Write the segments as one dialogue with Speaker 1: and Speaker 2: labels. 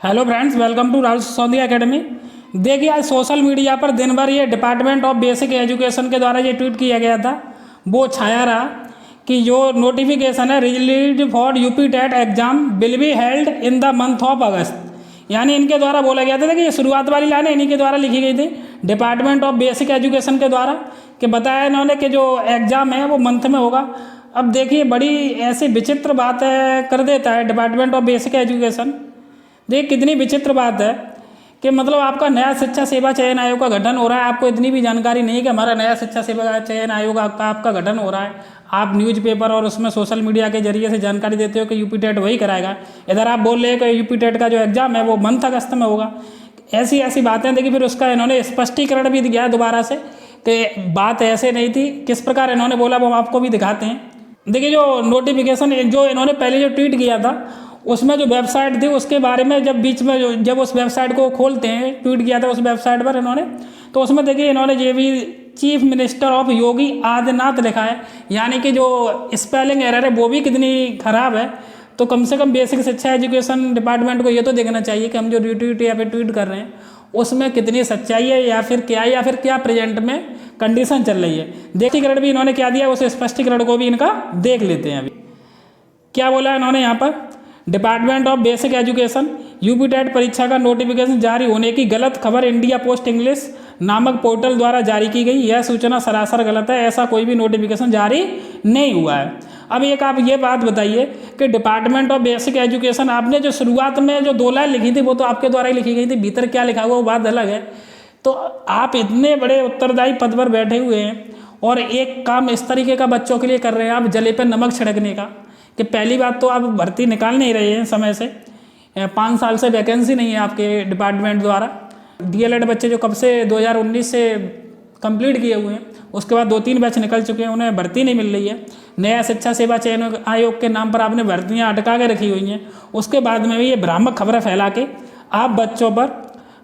Speaker 1: Hello friends, welcome to Rahul Sisodia academy. देखिए, आज social media पर दिन भर ये डिपार्टमेंट ऑफ बेसिक एजुकेशन के द्वारा ये ट्वीट किया गया था, वो छाया रहा कि जो नोटिफिकेशन है released for UP TET exam will be held in the month of August. यानी इनके द्वारा बोला गया था कि ये शुरुआत वाली लाइनें इन्हीं के द्वारा लिखी गई थी, डिपार्टमेंट ऑफ बेसिक एजुकेशन के द्वारा, कि बताया इन्होंने कि जो एग्ज़ाम है वो मंथ में होगा। अब देखिए, बड़ी ऐसी विचित्र बात है कर देता है डिपार्टमेंट ऑफ बेसिक एजुकेशन। देखिए कितनी विचित्र बात है कि मतलब आपका नया शिक्षा सेवा चयन आयोग का गठन हो रहा है, आपको इतनी भी जानकारी नहीं है कि हमारा नया शिक्षा सेवा चयन आयोग आपका गठन हो रहा है। आप न्यूज़पेपर और उसमें सोशल मीडिया के जरिए से जानकारी देते हो कि यूपी टेट वही कराएगा, इधर आप बोल रहे हो कि यूपी टेट का जो एग्ज़ाम है वो मंथ अगस्त में होगा। ऐसी ऐसी बातें देखिए, फिर उसका इन्होंने स्पष्टीकरण भी दिया दोबारा से कि बात ऐसे नहीं थी, किस प्रकार इन्होंने बोला वो हम आपको भी दिखाते हैं। देखिए, जो नोटिफिकेशन जो इन्होंने पहले जो ट्वीट किया था उसमें जो वेबसाइट थी उसके बारे में जब बीच में जब उस वेबसाइट को खोलते हैं, ट्वीट किया था उस वेबसाइट पर इन्होंने, तो उसमें देखिए इन्होंने ये भी chief minister of Yogi Adityanath लिखा है। यानी कि जो स्पेलिंग एरर है वो भी कितनी खराब है। तो कम से कम बेसिक शिक्षा एजुकेशन डिपार्टमेंट को ये तो देखना चाहिए कि हम जो रिट्वीट या फिर ट्वीट कर रहे हैं उसमें कितनी सच्चाई है या फिर क्या प्रेजेंट में कंडीशन चल रही है। स्पष्टीकरण भी इन्होंने क्या दिया, उस स्पष्टीकरण को भी इनका देख लेते हैं। अभी क्या बोला इन्होंने यहाँ पर, department of basic education UP TET परीक्षा का नोटिफिकेशन जारी होने की गलत खबर इंडिया पोस्ट इंग्लिश नामक पोर्टल द्वारा जारी की गई। यह सूचना सरासर गलत है, ऐसा कोई भी नोटिफिकेशन जारी नहीं हुआ है। अब एक आप ये बात बताइए कि डिपार्टमेंट ऑफ बेसिक एजुकेशन, आपने जो शुरुआत में जो 2 लाइन लिखी थी वो तो आपके द्वारा ही लिखी गई थी, भीतर क्या लिखा हुआ वो बात अलग है। तो आप इतने बड़े उत्तरदायी पद पर बैठे हुए हैं और एक काम इस तरीके का बच्चों के लिए कर रहे हैं, आप जले पर नमक छिड़कने का, कि पहली बात तो आप भर्ती निकाल नहीं रहे हैं समय से, 5 साल से वैकेंसी नहीं है आपके डिपार्टमेंट द्वारा। डीएलएड बच्चे जो कब से 2019 से कंप्लीट किए हुए हैं, उसके बाद 2-3 बैच निकल चुके हैं, उन्हें भर्ती नहीं मिल रही है। नया शिक्षा सेवा चयन आयोग के नाम पर आपने भर्तियां अटका के रखी हुई हैं। उसके बाद में भी ये भ्रामक खबरें फैला के आप बच्चों पर,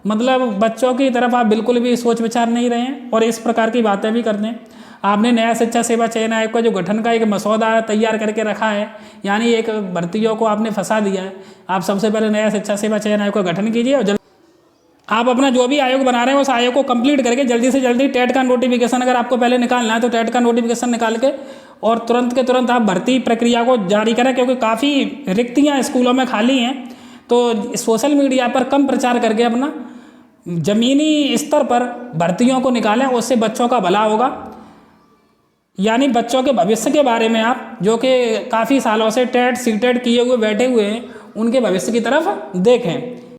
Speaker 1: मतलब बच्चों की तरफ आप बिल्कुल भी सोच विचार नहीं रहे हैं और इस प्रकार की बातें भी करते हैं। आपने नया शिक्षा सेवा चयन आयोग का जो गठन का एक मसौदा तैयार करके रखा है, यानी एक भर्तियों को आपने फंसा दिया है। आप सबसे पहले नया शिक्षा सेवा चयन आयोग का गठन कीजिए और आप अपना जो भी आयोग बना रहे हैं उस आयोग को कंप्लीट करके जल्दी से जल्दी टेट का नोटिफिकेशन, अगर आपको पहले निकालना है तो टेट का नोटिफिकेशन निकाल के और तुरंत के तुरंत आप भर्ती प्रक्रिया को जारी करें, क्योंकि काफ़ी रिक्तियाँ स्कूलों में खाली हैं। तो सोशल मीडिया पर कम प्रचार करके अपना ज़मीनी स्तर पर भर्तियों को निकालें, उससे बच्चों का भला होगा। यानी बच्चों के भविष्य के बारे में आप, जो कि काफ़ी सालों से टेट सीटेट किए हुए बैठे हुए हैं, उनके भविष्य की तरफ देखें।